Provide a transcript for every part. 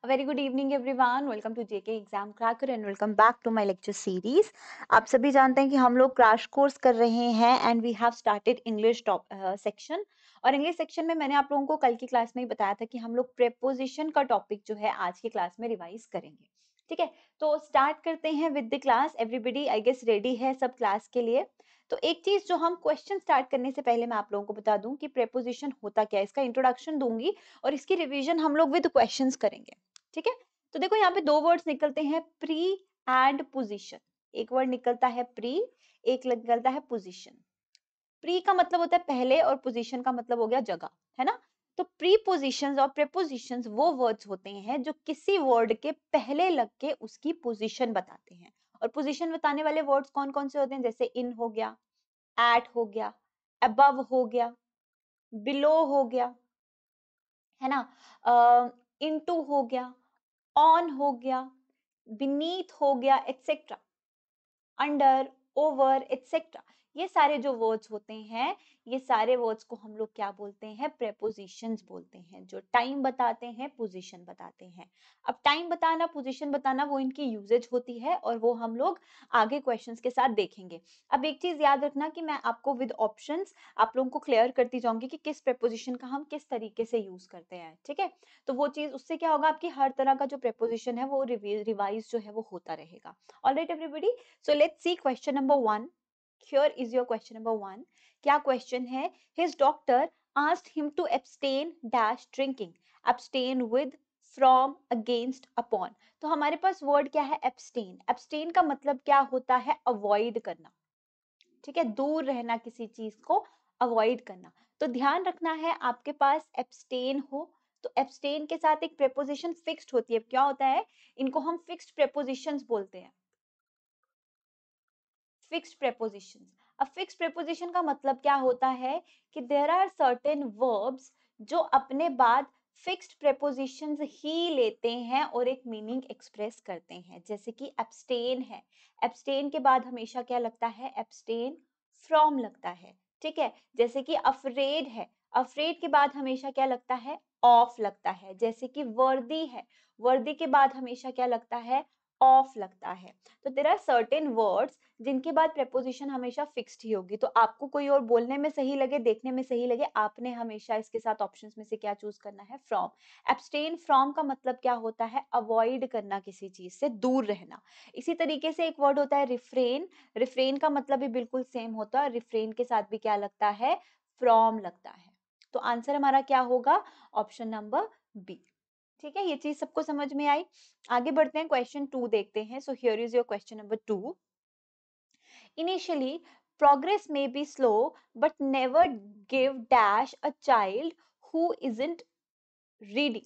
A very good evening everyone. Welcome to JK Exam Cracker and welcome back to my lecture series. आप सभी जानते हैं कि हम लोग क्रैश कोर्स कर रहे हैं and we have started English section. और इंग्लिश सेक्शन में मैंने आप लोगों को कल की क्लास में ही बताया था कि हम लोग प्रेपोजिशन का टॉपिक जो है आज की क्लास में रिवाइज करेंगे। ठीक है, तो स्टार्ट करते हैं with the class. Everybody I guess ready है सब क्लास के लिए। तो एक चीज जो हम क्वेश्चन स्टार्ट करने से पहले मैं आप लोगों को बता दूं कि प्रेपोजिशन होता क्या है, इसका इंट्रोडक्शन दूंगी और इसकी रिवीजन हम लोग विद क्वेश्चंस करेंगे। ठीक है, तो देखो यहाँ पे दो वर्ड्स निकलते हैं, प्री एंड पोजीशन। एक वर्ड निकलता है प्री, एक निकलता है पोजीशन। प्री का मतलब होता है पहले और पोजीशन का मतलब हो गया जगह, है ना। तो प्रीपोजिशंस और प्रीपोजिशंस वो वर्ड्स होते हैं जो किसी वर्ड के पहले लग के उसकी पोजीशन बताते हैं। और पोजीशन बताने वाले वर्ड्स कौन कौन से होते हैं, जैसे इन हो गया, एट हो गया, अबव हो गया, बिलो हो गया, है ना, इनटू हो गया, ऑन हो गया, बीनीथ हो गया, एक्सेट्रा, अंडर, ओवर, एक्सेट्रा। ये सारे जो वर्ड्स होते हैं, ये सारे वर्ड्स को हम लोग क्या बोलते हैं, प्रेपोजिशंस बोलते हैं, जो टाइम बताते हैं, पोजीशन बताते हैं। अब टाइम बताना, पोजीशन बताना, वो इनकी यूजेज होती है और वो हम लोग आगे क्वेश्चंस के साथ देखेंगे। अब एक चीज याद रखना कि मैं आपको विद ऑप्शंस आप लोगों को क्लियर करती जाऊंगी कि किस प्रेपोजिशन का हम किस तरीके से यूज करते हैं। ठीक है, तो वो चीज, उससे क्या होगा, आपकी हर तरह का जो प्रेपोजिशन है वो रिवाइज जो है वो होता रहेगा। Alright everybody, so let's see question number 1. Here is your question number 1. क्या question है? His doctor asked him to abstain dash drinking. Abstain with, from, against, upon. तो हमारे पास word क्या है? abstain. abstain का मतलब क्या होता है? avoid करना। ठीक है, दूर रहना, किसी चीज को avoid करना। तो ध्यान रखना है आपके पास abstain हो तो abstain के साथ एक preposition fixed होती है। क्या होता है? इनको हम fixed prepositions बोलते हैं, फिक्स्ड प्रेपोजिशंस। अब फिक्स्ड प्रेपोजिशन का मतलब क्या होता है कि देयर आर सर्टेन वर्ब्स जो अपने बाद फिक्स्ड प्रेपोजिशंस ही लेते हैं और एक मीनिंग एक्सप्रेस करते हैं। जैसे कि एब्सटेन है, एब्सटेन के बाद हमेशा क्या लगता है, एब्सटेन फ्रॉम लगता है। ठीक है, जैसे कि अफ्रेड है, अफ्रेड के बाद हमेशा क्या लगता है, ऑफ लगता है। जैसे कि वर्दी है, वर्दी के बाद हमेशा क्या लगता है, ऑफ लगता है। तो देयर आर सर्टेन वर्ड्स जिनके बाद प्रेपोजिशन हमेशा फिक्स्ड ही होगी। तो आपको कोई और बोलने में सही लगे, देखने में सही लगे, आपने हमेशा इसके साथ ऑप्शंस में से क्या चूज करना है, फ्रॉम। एब्सटेन फ्रॉम का मतलब क्या होता है, अवॉइड करना, किसी चीज से दूर रहना। इसी तरीके से एक वर्ड होता है रिफ्रेन, रिफ्रेन का मतलब भी बिल्कुल सेम होता है, रिफ्रेन के साथ भी क्या लगता है, फ्रॉम लगता है। तो आंसर हमारा क्या होगा, ऑप्शन नंबर बी। ठीक है, ये चीज सबको समझ में आई। आगे बढ़ते हैं, क्वेश्चन 2 देखते हैं। So here is your question number 2. Initially, progress may be slow, but never give dash a child who isn't reading.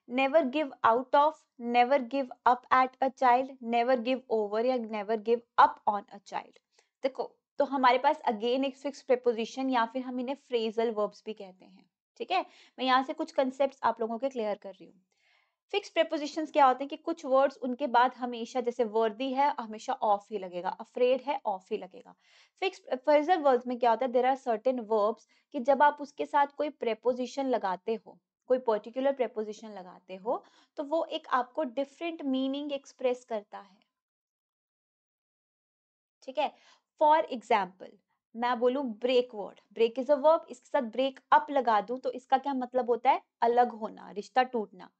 Never give out of, never give up at a child, never give over या never give up on a child. देखो, तो हमारे पास again एक fix preposition या फिर हम इन्हें phrasal verbs भी कहते हैं। ठीक है, मैं यहाँ से कुछ कंसेप्ट आप लोगों के क्लियर कर रही हूँ। फिक्स प्रेपोजिशंस क्या होते हैं कि कुछ वर्ड्स उनके बाद हमेशा, जैसे वर्दी है हमेशा ऑफ ही लगेगा, अफ्रेड है ऑफ ही लगेगा। फिक्स फ्रेजल वर्ड्स में क्या होता है, देयर आर सर्टेन वर्ब्स कि जब आप उसके साथ कोई प्रेपोजिशन लगाते हो, कोई पर्टिकुलर प्रेपोजिशन लगाते हो, तो वो एक आपको डिफरेंट मीनिंग एक्सप्रेस करता है। ठीक है, फॉर एग्जाम्पल मैं बोलूं break word, break is a verb, इसके साथ ब्रेक अप लगा दूं तो इसका क्या मतलब होता है, अलग होना, रिश्ता टूटना।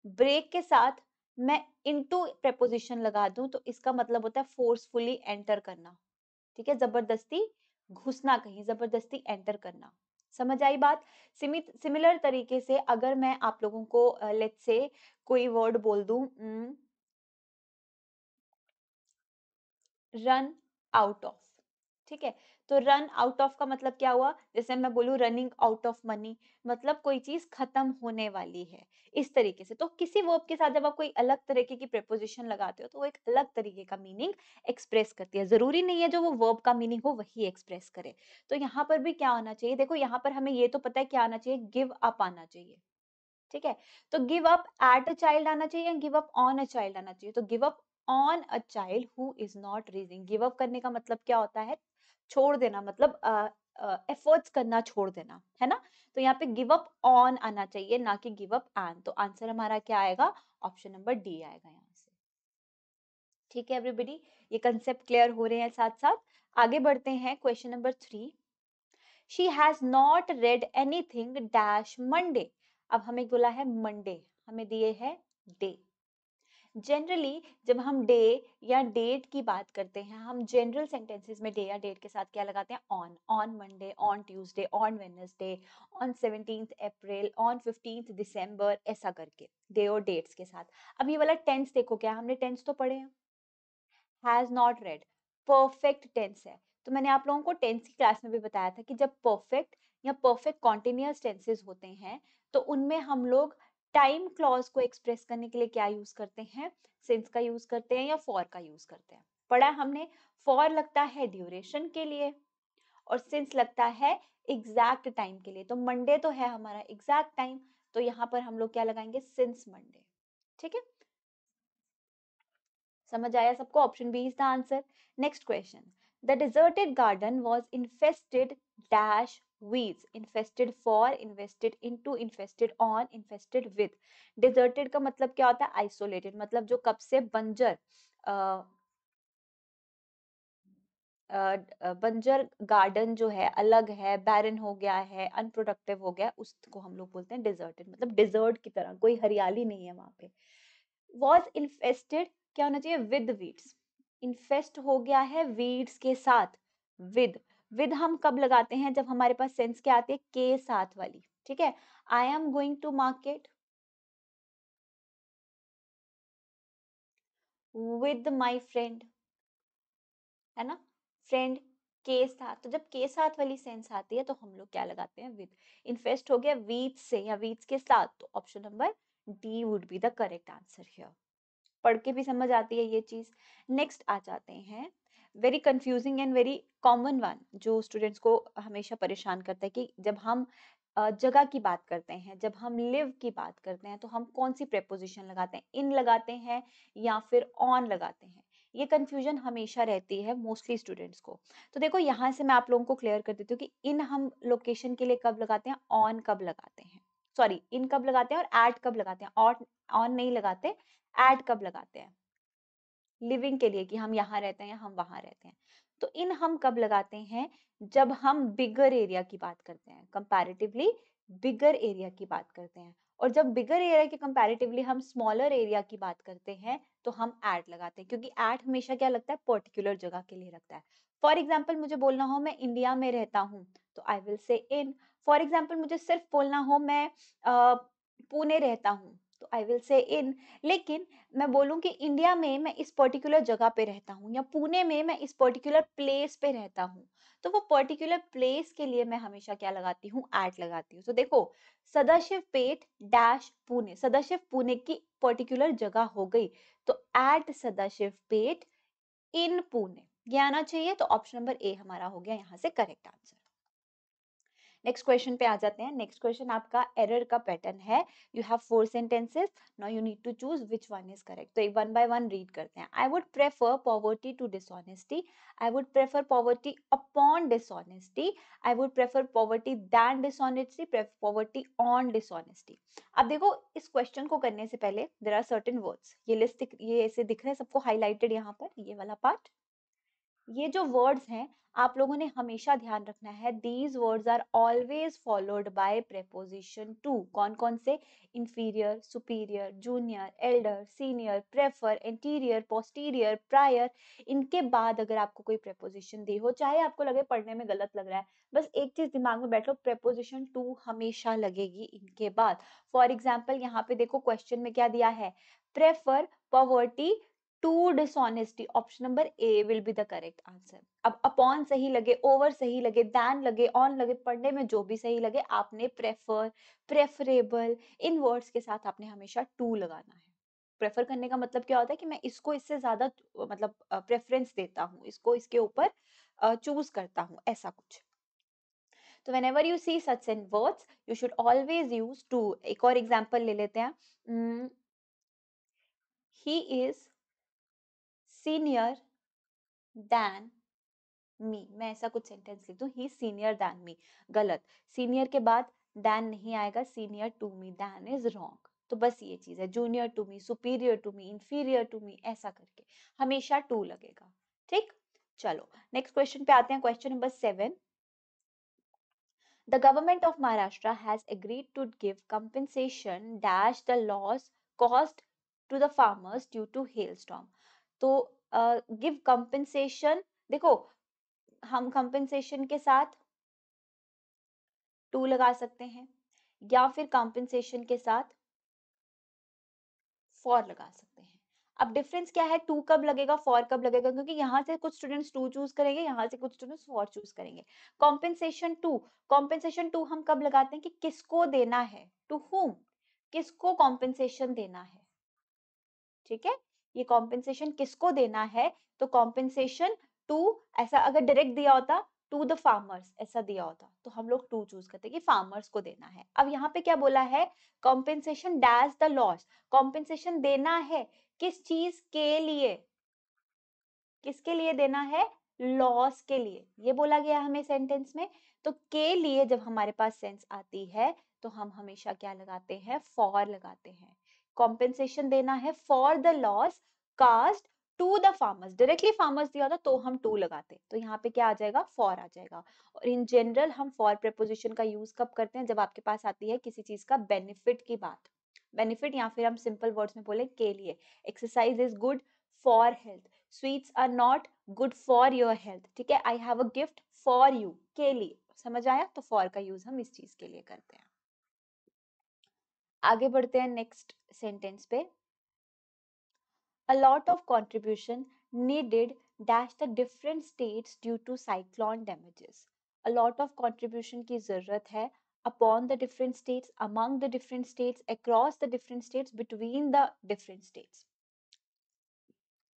ब्रेक के साथ मैं इनटू प्रेपोजिशन लगा दूं तो इसका मतलब होता है फोर्सफुली एंटर करना। ठीक है, जबरदस्ती घुसना, कहीं जबरदस्ती एंटर करना। समझ आई बात। सिमिलर तरीके से अगर मैं आप लोगों को लेट्स से कोई वर्ड बोल दूं, रन आउट ऑफ। ठीक है, तो रन आउट ऑफ का मतलब क्या हुआ, जैसे मैं बोलूं रनिंग आउट ऑफ मनी, मतलब कोई चीज खत्म होने वाली है। इस तरीके से तो किसी वर्ब के साथ जब आप कोई अलग तरीके की प्रेपोजिशन लगाते हो तो वो एक अलग तरीके का मीनिंग एक्सप्रेस करती है। जरूरी नहीं है जो वो वर्ब का मीनिंग हो वही एक्सप्रेस करे। तो यहाँ पर भी क्या होना चाहिए, देखो यहाँ पर हमें ये तो पता है क्या आना चाहिए, गिव अप आना चाहिए। ठीक है, तो give up at a child आना चाहिए या give up on a child आना चाहिए, तो give up on a child who is not reading. Give up करने का मतलब क्या होता है, छोड़ देना, मतलब एफर्ट्स करना छोड़ देना, है ना। तो यहाँ पे गिव अप ऑन आना चाहिए, ना कि गिव अप एंड। तो आंसर हमारा क्या आएगा, ऑप्शन नंबर डी आएगा यहाँ से। ठीक है एवरीबॉडी, ये कंसेप्ट क्लियर हो रहे हैं साथ साथ। आगे बढ़ते हैं, question number 3। She has not red anything dash Monday. अब हमें बोला है मंडे, हमें दिए है डे। जनरली जब हम डे या डेट की बात करते हैं, हम जनरल सेंटेंसेस में डे या डेट के साथ क्या लगाते हैं, on Monday, on Tuesday, on Wednesday, on 17th April, on 15th दिसंबर, ऐसा करके डे और डेट्स के साथ। अब ये वाला टेंस देखो, क्या हमने टेंस तो पढ़े हैं, has not read, perfect tense है। तो मैंने आप लोगों को टेंस की क्लास में भी बताया था कि जब परफेक्ट या परफेक्ट कॉन्टिन्यूअस टेंसेस होते हैं, तो उनमें हम लोग टाइम क्लॉज को एक्सप्रेस करने के लिए क्या यूज करते हैं, सिंस का यूज करते हैं या फॉर का यूज करते हैं। पढ़ा हमने, फॉर लगता है ड्यूरेशन के लिए और सिंस लगता है एग्जैक्ट टाइम के लिए। तो मंडे तो है हमारा एग्जैक्ट टाइम, तो यहाँ पर हम लोग क्या लगाएंगे, सिंस मंडे। ठीक है, समझ आया सबको, option B is the answer. Next question, the deserted garden was infested dash weeds, infested for, invested into, infested on, infested with। Deserted का मतलब क्या होता है, आइसोलेटेड, मतलब जो कब से बंजर बंजर गार्डन जो है, अलग है, बैरन हो गया है, अनप्रोडक्टिव हो गया, उसको हम लोग बोलते हैं डिजर्टेड। मतलब डिजर्ट की तरह, कोई हरियाली नहीं है वहां पे। वॉज इन्फेस्टेड क्या होना चाहिए, विद वीड्स। इन्फेस्ट हो गया है वीड्स के साथ, विद। विद हम कब लगाते हैं, जब हमारे पास सेंस क्या आती है, के साथ वाली। ठीक है, I am going to market with my friend, है ना, फ्रेंड के साथ। तो जब के साथ वाली सेंस आती है तो हम लोग क्या लगाते हैं, विद। इन्फेस्ट हो गया वीड्स से या वीड्स के साथ, तो option number D would be the correct answer here. पढ़ के भी समझ आती है ये चीज। नेक्स्ट आ जाते हैं, very confusing and very common one, जो स्टूडेंट्स को हमेशा परेशान करता है कि जब हम जगह की बात करते हैं, जब हम लिव की बात करते हैं, तो हम कौन सी प्रेपोजिशन लगाते हैं, इन लगाते हैं या फिर ऑन लगाते हैं। ये कंफ्यूजन हमेशा रहती है मोस्टली स्टूडेंट्स को। तो देखो यहाँ से मैं आप लोगों को क्लियर कर देती हूँ कि इन हम लोकेशन के लिए कब लगाते हैं, ऑन कब लगाते हैं, सॉरी इन कब लगाते हैं और एट कब लगाते हैं, और ऑन नहीं लगाते, एट कब लगाते हैं, लिविंग के लिए कि हम यहाँ रहते हैं या हम वहां रहते हैं। तो इन हम कब लगाते हैं, जब हम बिगर एरिया की बात करते हैं, कंपैरेटिवली बिगर एरिया की बात करते हैं। और जब बिगर एरिया के कंपैरेटिवली हम स्मॉलर एरिया की बात करते हैं, तो हम एट लगाते हैं, क्योंकि एट हमेशा क्या लगता है, पर्टिकुलर जगह के लिए लगता है। फॉर एग्जाम्पल मुझे बोलना हो मैं इंडिया में रहता हूँ, तो I will say in. For example मुझे सिर्फ बोलना हो मैं पुणे रहता हूँ, तो आई विल से इन। लेकिन मैं बोलूं कि इंडिया में मैं इस पर्टिकुलर जगह पे रहता हूँ, या पुणे में मैं इस पर्टिकुलर प्लेस पे रहता हूँ, तो वो पर्टिकुलर प्लेस के लिए मैं हमेशा क्या लगाती हूँ, एट लगाती हूँ। तो देखो, सदाशिव पेट डैश पुणे, सदाशिव पुणे की पर्टिकुलर जगह हो गई, तो एट सदाशिव पेट इन पुणे, ये आना चाहिए। तो ऑप्शन नंबर ए हमारा हो गया यहाँ से करेक्ट आंसर। नेक्स्ट क्वेश्चन पे आ जाते हैं। नेक्स्ट क्वेश्चन आपका एरर का पैटर्न है, you have 4 sentences, now you need to choose which one is correct. तो एक वन बाय वन रीड करते हैं। I would prefer poverty to dishonesty, I would prefer poverty upon dishonesty, I would prefer poverty than dishonesty, poverty on dishonesty. अब देखो, इस क्वेश्चन को करने से पहले देयर आर सर्टेन वर्ड्स, ये लिस्ट ये ऐसे दिख रहे हैं सबको हाईलाइटेड यहाँ पर, ये वाला पार्ट। ये जो वर्ड्स हैं, आप लोगों ने हमेशा ध्यान रखना है, these words are always followed by preposition to. कौन कौन से, inferior, superior, junior, elder, senior, prefer, anterior, posterior, prior. इनके बाद अगर आपको कोई प्रेपोजिशन दी हो, चाहे आपको लगे पढ़ने में गलत लग रहा है, बस एक चीज दिमाग में बैठो, प्रेपोजिशन टू हमेशा लगेगी इनके बाद। फॉर एग्जाम्पल यहाँ पे देखो क्वेश्चन में क्या दिया है, prefer poverty to dishonesty, option number A will be the correct answer. अब अपॉन सही लगे, ओवर सही लगे, दैन लगे, ऑन लगे, पढ़ने में जो भी सही लगे, आपने प्रेफर, प्रेफरेबल, इन वर्ड्स के साथ आपने हमेशा टू लगाना है। प्रेफर करने का मतलब क्या होता है कि मैं इसको इससे ज्यादा मतलब प्रेफरेंस देता हूँ, इसको इसके ऊपर चूज करता हूँ, ऐसा कुछ। तो whenever you see such in words, you should always use to। एक और एग्जांपल ले लेते हैं, he is senior than मी, मैं ऐसा कुछ सेंटेंस लिख दूं, he is senior than me, गलत, सीनियर के बाद देन नहीं आएगा, senior to me, than is wrong. तो बस ये चीज है, junior to me, superior to me, inferior to me, ऐसा करके हमेशा टू लगेगा। ठीक, चलो नेक्स्ट क्वेश्चन पे आते हैं, question number 7। The government of Maharashtra has agreed to give compensation dash the loss caused to the farmers due to hailstorm। तो गिव कंपनसेशन, देखो हम कंपनसेशन के साथ टू लगा सकते हैं या फिर कंपनसेशन के साथ फॉर लगा सकते हैं। अब डिफरेंस क्या है, टू कब लगेगा, फॉर कब लगेगा, क्योंकि यहाँ से कुछ स्टूडेंट्स टू चूज करेंगे, यहाँ से कुछ स्टूडेंट्स फॉर चूज करेंगे। कॉम्पेंसेशन टू, कॉम्पेंसेशन टू हम कब लगाते हैं कि किसको देना है, टू हुम, किसको कॉम्पेंसेशन देना है। ठीक है, ये कॉम्पेंसेशन किसको देना है, तो कॉम्पेंसेशन टू, ऐसा अगर डायरेक्ट दिया होता टू द फार्मर्स ऐसा दिया होता तो हम लोग टू चूज करते कि फार्मर्स को देना है। अब यहाँ पे क्या बोला है, compensation dash the loss, compensation देना है किस चीज के लिए, किसके लिए देना है, लॉस के लिए, ये बोला गया हमें सेंटेंस में। तो के लिए जब हमारे पास सेंस आती है तो हम हमेशा क्या लगाते हैं, फॉर लगाते हैं। कॉम्पेंसेशन देना है for the loss caused to the farmers, directly farmers दिया था तो हम टू लगाते, तो यहाँ पे क्या आ जाएगा, फॉर आ जाएगा। और इन जनरल हम फॉर प्रेपोजिशन का यूज कब करते हैं, जब आपके पास आती है किसी चीज का बेनिफिट की बात, बेनिफिट, या फिर हम सिंपल वर्ड्स में बोले के लिए, exercise is good for health, sweets are not good for your health. ठीक है, I have a gift for you, के लिए, समझ आया, तो फॉर का यूज हम इस चीज के लिए करते हैं। आगे बढ़ते हैं नेक्स्ट सेंटेंस पे। A lot of contribution needed dash the different states due to cyclone damages। A lot of contribution की जरूरत है upon the different states, among the different states, across the different states, between the different states।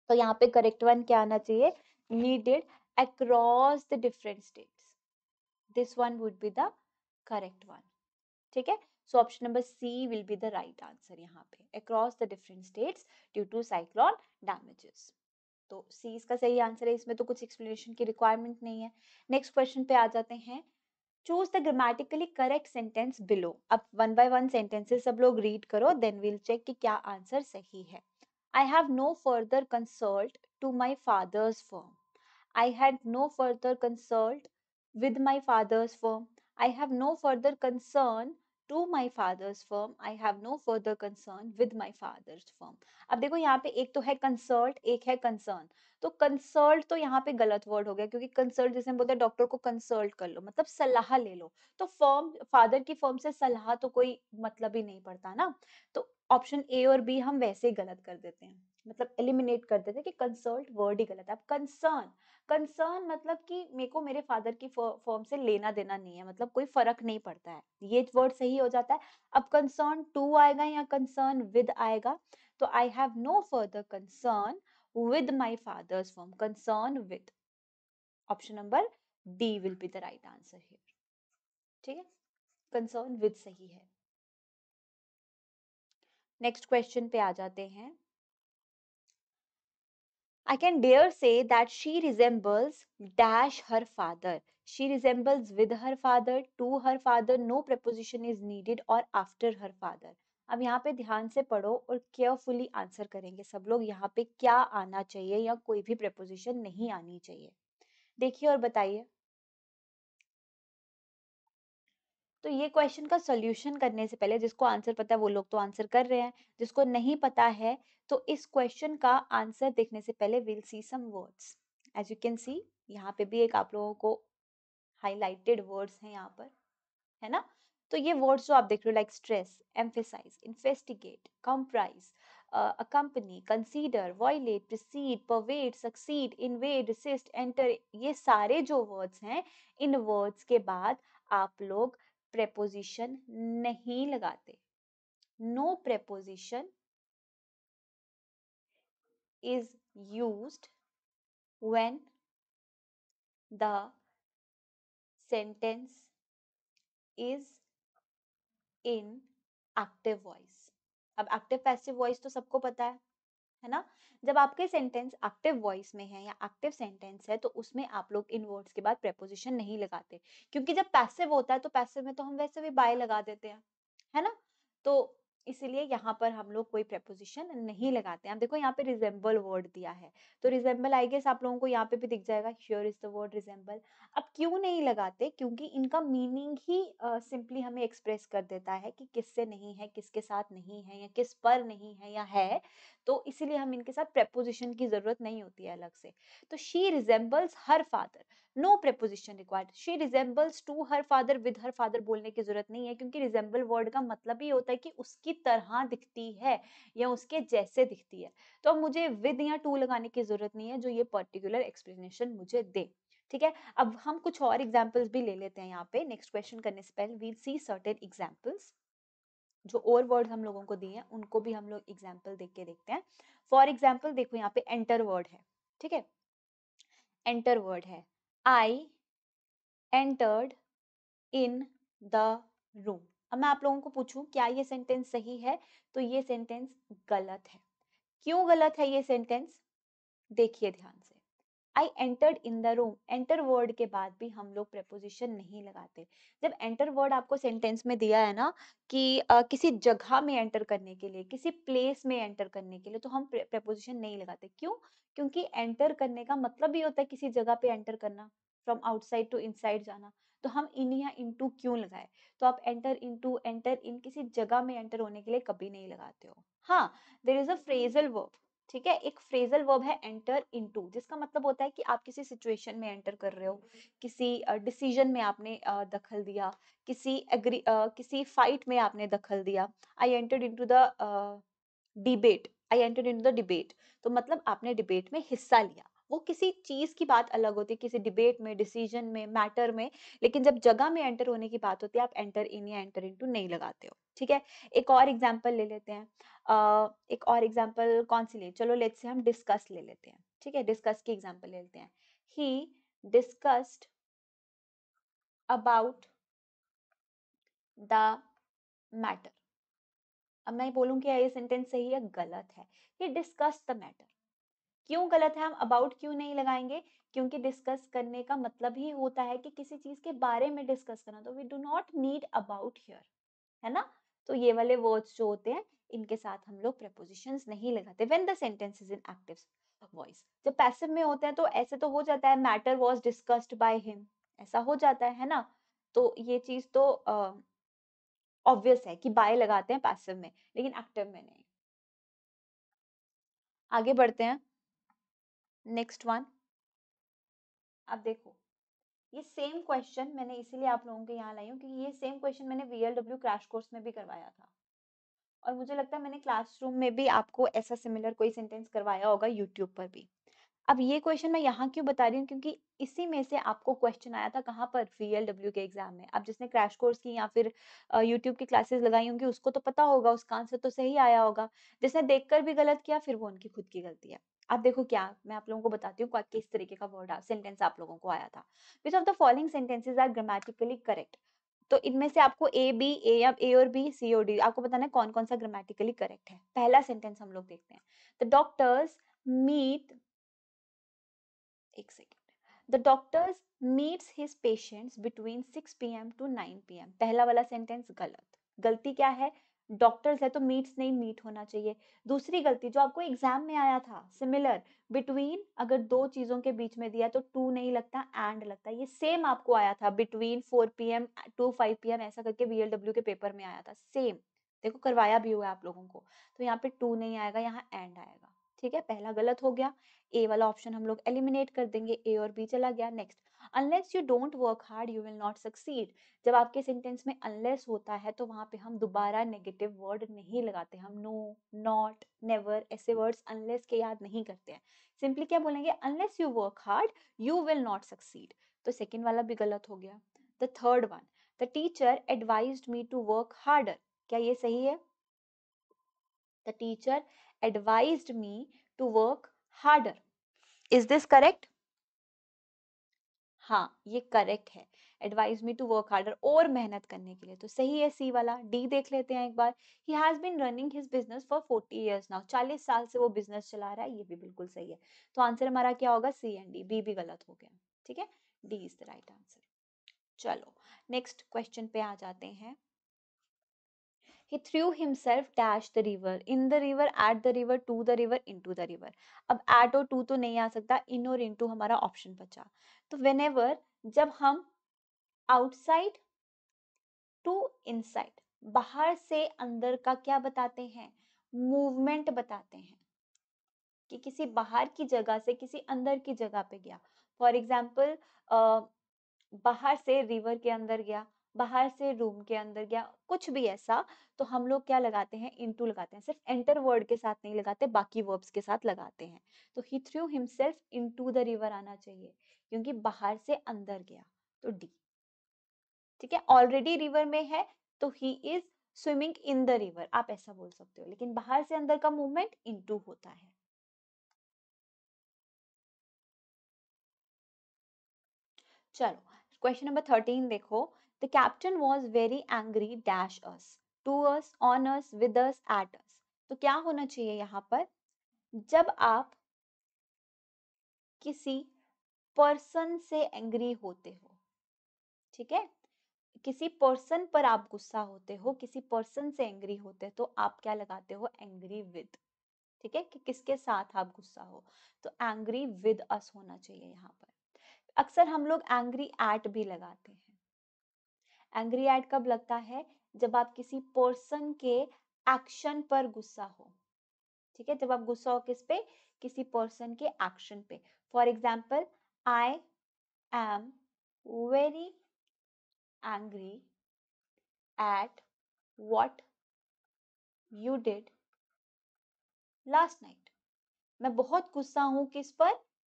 तो यहाँ पे correct one क्या आना चाहिए, needed across the different states, this one would be the correct one। ठीक है, so option number C will be the right answer यहाँ पे, across the different states due to cyclone damages. तो C इसका सही आंसर है, इसमें तो कुछ एक्सप्लेनेशन की रिक्वायरमेंट नहीं है। नेक्स्ट क्वेश्चन पे आ जाते हैं, choose the grammatically correct sentence below. अब वन बाय वन सेंटेंसेस सब लोग रीड करो, देन विल चेक कि क्या आंसर सही है। I have no further consult to my father's firm, I had no further consult with my father's firm. I have no further concern to my father's firm. I have no further concern with my father's firm। अब देखो यहाँ पे एक तो है consult, एक है concern. तो कंसल्ट तो यहाँ पे गलत वर्ड हो गया, क्योंकि कंसल्ट जैसे हम बोलते हैं डॉक्टर को कंसल्ट कर लो, मतलब सलाह ले लो। तो फर्म, फादर की फर्म से सलाह तो कोई मतलब ही नहीं पड़ता ना। तो ऑप्शन ए और बी हम वैसे ही गलत कर देते हैं, मतलब एलिमिनेट कर देते हैं कि कंसल्ट वर्ड ही गलत है। अब कंसर्न, कंसर्न मतलब कि मेरे को मेरे फादर की फर्म से लेना देना नहीं है, मतलब कोई फर्क नहीं पड़ता है, ये वर्ड सही हो जाता है। अब कंसर्न टू आएगा या कंसर्न विद आएगा, तो I have no further concern with my father's firm, concern with, option number D will be the right answer here. ठीक है, कंसर्न विद सही है। नेक्स्ट क्वेश्चन पे आ जाते हैं। I can dare say that she resembles dash her father. She resembles with her father, to her father, no preposition is needed or after her father। अब यहाँ पे ध्यान से पढ़ो और केयरफुली आंसर करेंगे सब लोग, यहाँ पे क्या आना चाहिए या कोई भी preposition नहीं आनी चाहिए। देखिए और बताइए। तो ये क्वेश्चन का सॉल्यूशन करने से पहले, जिसको आंसर पता है वो लोग तो आंसर कर रहे हैं, जिसको नहीं पता है तो इस क्वेश्चन का आंसर देखने से पहले will see some words. As you can see, यहाँ पे भी एक आप लोगों को हाईलाइटेड वर्ड्स हैं यहाँ पर, है ना। तो ये वर्ड्स जो आप देख रहे हो, like stress, emphasise, investigate, comprise, accompany, consider, violate, precede, pervade, succeed, invade, resist, enter, ये सारे जो वर्ड्स हैं, इन वर्ड्स के बाद आप लोग preposition नहीं लगाते। No preposition is used when the sentence is in active voice। अब active passive voice तो सबको पता है है ना। जब आपके सेंटेंस एक्टिव वॉइस में है या एक्टिव सेंटेंस है तो उसमें आप लोग इन वर्ड्स के बाद प्रेपोजिशन नहीं लगाते, क्योंकि जब पैसिव होता है तो पैसिव में तो हम वैसे भी बाय लगा देते हैं, है ना। तो इसीलिए यहाँ पर हम लोग कोई प्रेपोजिशन नहीं लगाते हैं। अब देखो यहाँ पे रिजेंबल वर्ड दिया है, तो रिजेंबल आई गेस आप लोगों को यहाँ पे भी दिख जाएगा, here is the word resemble. अब क्यों नहीं लगाते, क्योंकि इनका मीनिंग ही सिंपली हमें एक्सप्रेस कर देता है कि किससे नहीं है, किसके साथ नहीं है, या किस पर नहीं है या है, तो इसीलिए हम इनके साथ प्रेपोजिशन की जरूरत नहीं होती है अलग से। तो she resembles her father, no preposition required. She resembles to her father, with her father बोलने की जरूरत नहीं है, क्योंकि रिजेंबल वर्ड का मतलब ही होता है कि उसकी तरह दिखती है या उसके जैसे दिखती है। तो अब मुझे विद या टू लगाने की जरूरत नहीं है जो ये पर्टिकुलर एक्सप्लेनेशन मुझे दे। ठीक है, अब हम कुछ और एग्जाम्पल्स भी ले लेते हैं यहाँ पे। नेक्स्ट क्वेश्चन करने से पहले वील सी सर्टेन एग्जाम्पल्स, जो और वर्ड हम लोगों को दिए हैं उनको भी हम लोग एग्जाम्पल देख के देखते हैं। फॉर एग्जाम्पल देखो यहाँ पे एंटर वर्ड है, ठीक है, एंटर वर्ड है, I entered in the room. अब मैं आप लोगों को पूछूं क्या ये सेंटेंस सही है, तो ये सेंटेंस गलत है। क्यों गलत है ये सेंटेंस, देखिए ध्यान से। I entered in the room, enter word के बाद भी हम लोग प्रेपोजिशन नहीं लगाते। जब एंटर वर्ड आपको सेंटेंस में दिया है ना कि किसी जगह में एंटर करने के लिए, किसी प्लेस में एंटर करने के लिए, तो हम प्रेपोजिशन नहीं लगाते। क्यों, क्योंकि एंटर करने का मतलब ही होता है किसी जगह पे एंटर करना, फ्रॉम आउटसाइड टू इनसाइड जाना। तो हम इन या इनटू क्यों लगाए, तो आप एंटर इनटू, एंटर इन, किसी जगह में एंटर होने के लिए कभी नहीं लगाते हो। हाँ, there is a phrasal verb, ठीक है, एक फ्रेजल वर्ब है एंटर इनटू, जिसका मतलब होता है कि आप किसी सिचुएशन में एंटर कर रहे हो, किसी डिसीजन में आपने दखल दिया, किसी फाइट में आपने दखल दिया। I entered into the debate, I entered into the debate, तो मतलब आपने डिबेट में हिस्सा लिया। वो किसी चीज की बात अलग होती है, किसी डिबेट में, डिसीजन में, मैटर में, लेकिन जब जगह में एंटर होने की बात होती है आप एंटर इन या एंटर इनटू नहीं लगाते हो। ठीक है, एक और एग्जांपल ले लेते हैं। एक और एग्जांपल कौन सी ले, चलो लेट्स से हम डिस्कस ले लेते हैं। ठीक है, डिस्कस की एग्जांपल ले लेते हैं। ही डिस्कस्ड अबाउट द मैटर। अब मैं बोलूं कि ये सेंटेंस सही है, गलत है। ही डिस्कस्ड द मैटर, क्यों गलत है, हम अबाउट क्यों नहीं लगाएंगे, क्योंकि डिस्कस करने का मतलब ही होता है कि किसी चीज के बारे में डिस्कस करना, तो we do not need about here, है ना। तो ये वाले वर्ड्स जो होते हैं इनके साथ हम लोग प्रेपोजिशंस नहीं लगाते when the sentence is in active voice. जब पैसिव में होते हैं तो ऐसे तो हो जाता है, matter was discussed by him, ऐसा हो जाता है ना। तो ये चीज तो ऑब्वियस है कि बाय लगाते हैं पैसिव में, लेकिन एक्टिव में नहीं। आगे बढ़ते हैं, नेक्स्ट वन। अब देखो, ये सेम क्वेश्चन मैंने इसीलिए आप लोगों के यहाँ लाई हूँ क्योंकि ये सेम क्वेश्चन मैंने वीएलडब्ल्यू क्रैश कोर्स में भी करवाया था, और मुझे लगता है मैंने क्लासरूम में भी आपको ऐसा सिमिलर कोई सेंटेंस करवाया होगा यूट्यूब पर भी। अब ये क्वेश्चन मैं यहाँ क्यों बता रही हूँ, क्योंकि इसी में से आपको क्वेश्चन आया था कहाँ पर, वीएलडब्ल्यू के एग्जाम में। अब जिसने क्रैश कोर्स की या फिर यूट्यूब की क्लासेस लगाई होंगी उसको तो पता होगा, उसका आंसर तो सही आया होगा। जिसने देखकर भी गलत किया फिर वो उनकी खुद की गलती है। अब देखो क्या, मैं आप लोगों को बताती हूँ किस तरीके का वर्ड सेंटेंस आप लोगों को आया था। Which of the following sentences are grammatically correct. तो इनमें से आपको ए बी, ए या ए और बी, सी और डी, आपको बताना है कौन कौन सा ग्रामेटिकली करेक्ट है। पहला सेंटेंस हम लोग देखते हैं, द डॉक्टर्स मीट, एक second, the doctors meets his patients between 6 PM to 9 PM। पहला वाला सेंटेंस गलत, गलती क्या है, डॉक्टर्स है तो मीट्स नहीं, मीट होना चाहिए। दूसरी गलती जो आपको एग्जाम में आया था, सिमिलर, बिटवीन अगर दो चीजों के बीच में दिया तो टू नहीं लगता, एंड लगता है। ये सेम आपको आया था, बिटवीन 4 PM to 5 PM ऐसा करके वीएलडब्ल्यू के पेपर में आया था, सेम। देखो करवाया भी हुआ है आप लोगों को, तो यहाँ पे टू नहीं आएगा, यहाँ एंड आएगा। ठीक है, पहला गलत हो गया, ए वाला ऑप्शन हम लोग एलिमिनेट कर देंगे, ए और बी चला गया। Next, unless you don't work hard you will not succeed. जब आपके सेंटेंस में अनलेस होता है तो वहां पे हम दोबारा नेगेटिव वर्ड नहीं लगाते, हम नो, नॉट, नेवर ऐसे वर्ड्स अनलेस के याद नहीं करते हैं। सिंपली क्या बोलेंगे, unless you work hard you will not succeed. तो सेकेंड वाला भी गलत हो गया। The third one, the teacher advised me to work harder, क्या ये सही है, the teacher advised me to work harder, is this correct? हाँ, ये करेक्ट है। Advise me to work harder, और मेहनत करने के लिए, तो सही है सी वाला। डी देख लेते हैं एक बार। He has been running his business for 40 years now, 40 साल से वो बिजनेस चला रहा है, ये भी बिल्कुल सही है। तो आंसर हमारा क्या होगा? सी एंड डी। बी भी गलत हो गया। ठीक है, D is the right answer. चलो नेक्स्ट क्वेश्चन पे आ जाते हैं। He threw himself dash the river, in the river, at the river, to the river, into the river. अब at और to तो नहीं आ सकता, in और into हमारा ऑप्शन बचा। तो whenever, जब हम outside to inside, बाहर से अंदर का क्या बताते हैं? मूवमेंट बताते हैं कि किसी बाहर की जगह से किसी अंदर की जगह पे गया। फॉर एग्जाम्पल, बाहर से रिवर के अंदर गया, बाहर से रूम के अंदर गया, कुछ भी ऐसा, तो हम लोग क्या लगाते हैं? इनटू लगाते हैं। सिर्फ एंटर वर्ड के साथ नहीं लगाते, बाकी वर्ब्स के साथ लगाते हैं। तो he threw himself into the river आना चाहिए, क्योंकि बाहर से अंदर गया, तो डी। ठीक है, ऑलरेडी रिवर में है तो he is swimming in the river, आप ऐसा बोल सकते हो, लेकिन बाहर से अंदर का मूवमेंट इनटू होता है। चलो क्वेश्चन नंबर 13 देखो। The captain was very angry dash us, to us, on us, with us, at us. तो क्या होना चाहिए यहाँ पर? जब आप किसी पर्सन से एंग्री होते हो, ठीक है, किसी पर्सन पर आप गुस्सा होते हो, किसी पर्सन से एंग्री होते हो, तो आप क्या लगाते हो? Angry with. ठीक है, कि किसके साथ आप गुस्सा हो, तो एंग्री विद अस होना चाहिए यहाँ पर। अक्सर हम लोग एंग्री एट भी लगाते हैं। एंग्री एट कब लगता है? जब आप किसी पर्सन के एक्शन पर गुस्सा हो। ठीक है, जब आप गुस्सा हो किस पे? किसी पर्सन के एक्शन पे। For example, I am very angry at what you did last night. मैं बहुत गुस्सा हूं किस पर?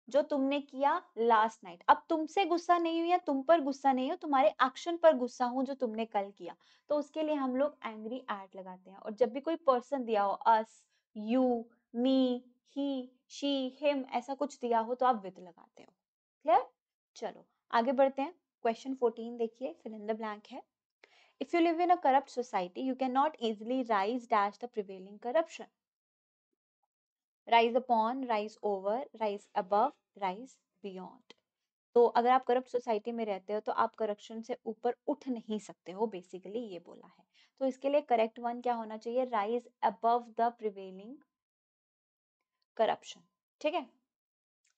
जो तुमने किया लास्ट नाइट। अब तुमसे गुस्सा नहीं हूं या तुम पर गुस्सा नहीं हूं, तुम्हारे एक्शन पर गुस्सा हूं जो तुमने कल किया, तो उसके लिए हम लोग एंग्री एट लगाते हैं। और जब भी कोई पर्सन दिया हो, us, you, me, he, she, him, ऐसा कुछ दिया हो, तो आप विद लगाते हो। क्लियर? चलो आगे बढ़ते हैं। क्वेश्चन 14 देखिए, फिल इन द ब्लैंक है। If you live in a corrupt society, you can not easily rise dash the prevailing corruption. Rise upon, rise over, rise above, rise beyond. तो अगर आप करप्ट सोसाइटी में रहते हो तो आप करप्शन से ऊपर उठ नहीं सकते हो, बेसिकली ये बोला है। तो इसके लिए करेक्ट वन क्या होना चाहिए? Rise above the prevailing corruption. ठीक है,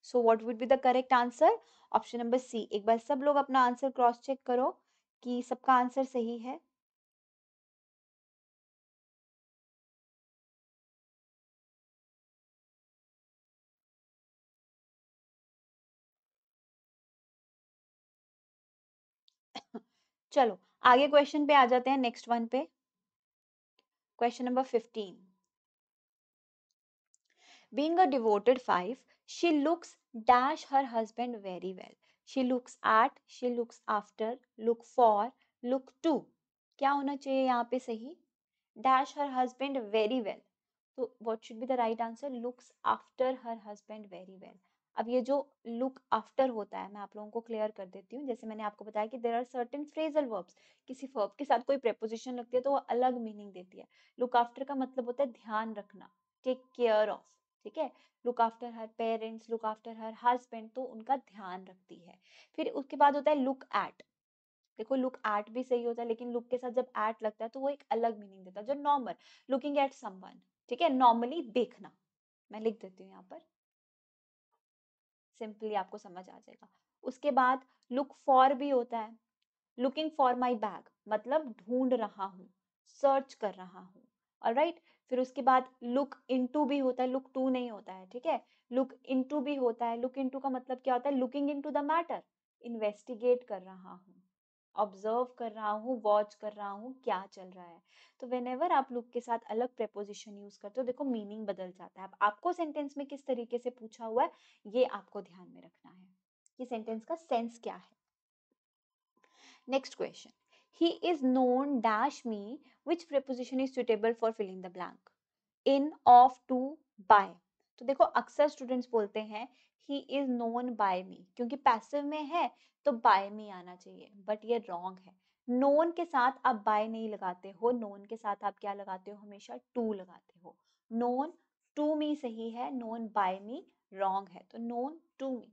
so what would be the correct answer? Option number C. एक बार सब लोग अपना आंसर क्रॉस चेक करो कि सबका आंसर सही है। चलो आगे क्वेश्चन पे आ जाते हैं, नेक्स्ट वन पे। Question number 15। Being a devoted wife, she looks dash her husband very well. She looks at, she looks after, look for, look to. क्या होना चाहिए यहाँ पे सही? Dash her husband very well. तो what should be the right answer? Looks after her husband very well. अब ये जो look after होता है, मैं आप लोगों को क्लियर कर देती हूँ। जैसे मैंने आपको बताया कि there are certain phrasal verbs, किसी verb के साथ कोई preposition लगती है तो वो अलग मीनिंग देती है। look after का मतलब होता है ध्यान रखना, टेक केयर ऑफ। ठीक है, look after her parents, look after her husband, तो उनका ध्यान रखती है। फिर उसके बाद होता है लुक एट। देखो लुक एट भी सही होता है, लेकिन लुक के साथ जब एट लगता है तो वो एक अलग मीनिंग देता है, जो नॉर्मल लुकिंग एट समवन। ठीक है, नॉर्मली देखना। मैं लिख देती हूँ यहाँ पर, सिंपली आपको समझ आ जाएगा। उसके बाद लुक फॉर भी होता है। लुकिंग फॉर माई बैग मतलब ढूंढ रहा हूँ, सर्च कर रहा हूँ। ऑलराइट, फिर उसके बाद लुक इनटू भी होता है, लुक टू नहीं होता है। ठीक है, लुक इनटू भी होता है। लुक इनटू का मतलब क्या होता है? Looking into the matter, investigate कर रहा हूँ, ऑब्जर्व कर रहा हूँ, वॉच कर रहा हूँ क्या चल रहा है। तो वेनेवर आप लुक के साथ अलग प्रेपोजिशन यूज करते हो, देखो मीनिंग बदल जाता है। अब आपको सेंटेंस में किस तरीके से पूछा हुआ है ये आपको ध्यान में रखना है कि सेंटेंस का सेंस क्या है। Next question. He is known dash me. Which preposition is suitable for filling the blank? In, of, to, by. तो देखो अक्सर स्टूडेंट्स बोलते हैं ही इज नोन बाय मी, क्योंकि पैसिव में है तो बाय मी आना चाहिए, बट ये रॉन्ग है। नोन के साथ आप बाय नहीं लगाते हो, नोन के साथ आप क्या लगाते हो, हमेशा टू लगाते हो। नोन टू मी सही है, नोन बाय मी रॉन्ग है, तो नोन टू मी,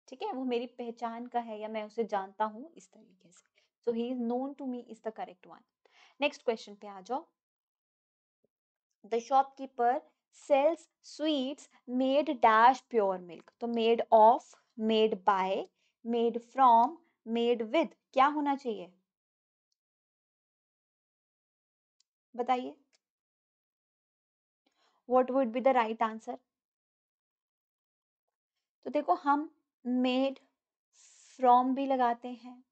ठीक है, वो मेरी पहचान का है या मैं उसे जानता हूँ, इस तरीके से। So he is known to me is the correct one. Next question पे आ जाओ। The shopkeeper sells sweets made dash pure milk, तो made of, made by, made from, made with, क्या होना चाहिए बताइए, what would be the right answer. तो देखो हम मेड फ्रॉम भी लगाते हैं,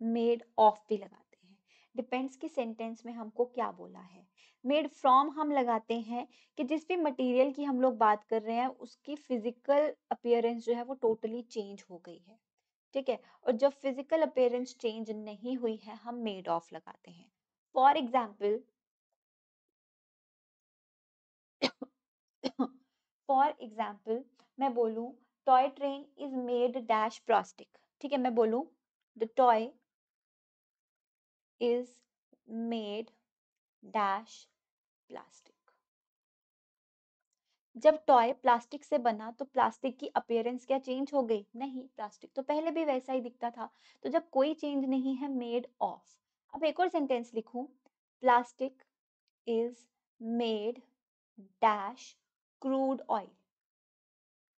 मेड ऑफ भी लगाते हैं, डिपेंड्स कि सेंटेंस में हमको क्या बोला है। मेड फ्रॉम हम लगाते हैं कि जिस भी मटेरियल की हम लोग बात कर रहे हैं उसकी फिजिकल अपीयरेंस जो है वो टोटली चेंज हो गई है, ठीक है, और जब फिजिकल अपीयरेंस चेंज नहीं हुई है हम मेड ऑफ लगाते हैं। फॉर एग्जाम्पल फॉर एग्जाम्पल मैं बोलूं toy train is made dash plastic, ठीक है, मैं बोलूं the toy is made dash plastic. जब टॉय प्लास्टिक से बना तो प्लास्टिक की अपीयरेंस क्या चेंज हो गई, नहीं, प्लास्टिक तो पहले भी वैसा ही दिखता था। तो जब कोई चेंज नहीं है मेड ऑफ। अब एक और सेंटेंस लिखूं, plastic is made dash crude oil,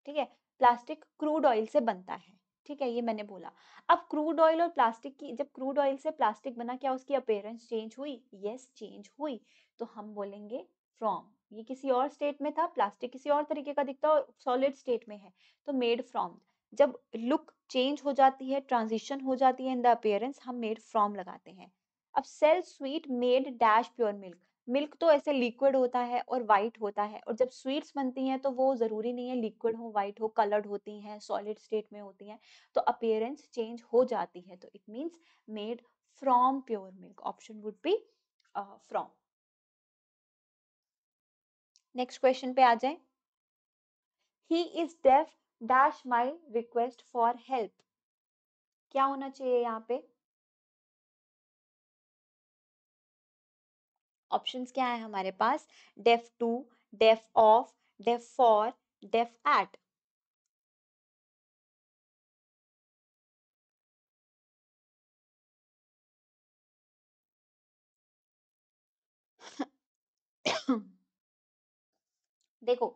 ठीक है, प्लास्टिक क्रूड ऑयल से बनता है, ठीक है, ये मैंने बोला। अब क्रूड ऑयल और प्लास्टिक की, जब क्रूड ऑयल से प्लास्टिक बना क्या उसकी अपीयरेंस चेंज हुई, यस चेंज हुई, तो हम बोलेंगे फ्रॉम। ये किसी और स्टेट में था, प्लास्टिक किसी और तरीके का दिखता और सॉलिड स्टेट में है, तो मेड फ्रॉम। जब लुक चेंज हो जाती है, ट्रांजिशन हो जाती है इन द अपीयरेंस, हम मेड फ्रॉम लगाते हैं। अब sell sweet made dash pure milk, milk तो ऐसे लिक्विड होता है और वाइट होता है, और जब स्वीट्स बनती हैं तो वो जरूरी नहीं है लिक्विड हो, वाइट हो, कलर्ड होती हैं, सॉलिड स्टेट में होती हैं, तो अपीयरेंस चेंज हो जाती है, तो it means made from pure milk, option would be from. Next question पे आ जाए। He is deaf dash my request for help, क्या होना चाहिए यहाँ पे, ऑप्शंस क्या है हमारे पास, deaf to, deaf of, deaf for, deaf at. देखो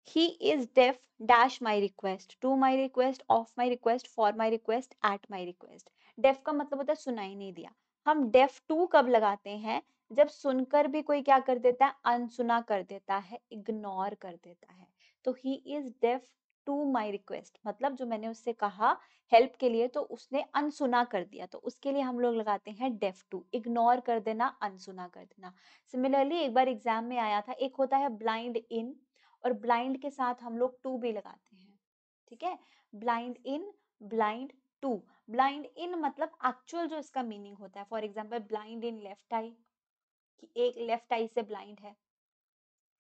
he is deaf dash my request, to my request, of my request, for my request, at my request। deaf का मतलब होता है सुनाई नहीं दिया। हम deaf to कब लगाते हैं, जब सुनकर भी कोई क्या कर देता है, अनसुना कर देता है, इग्नोर कर देता है। तो he is deaf to my request, मतलब जो मैंने उससे कहा हेल्प के लिए तो उसने अनसुना कर दिया, तो उसके लिए हम लोग लगाते हैं deaf to, इग्नोर कर देना, अनसुना कर देना। सिमिलरली एक बार एग्जाम में आया था, एक होता है ब्लाइंड इन, और ब्लाइंड के साथ हम लोग टू भी लगाते हैं, ठीक है, blind in, blind to. Blind in मतलब एक्चुअल जो इसका मीनिंग होता है, for example blind in left eye, कि एक लेफ्ट आई से ब्लाइंड है,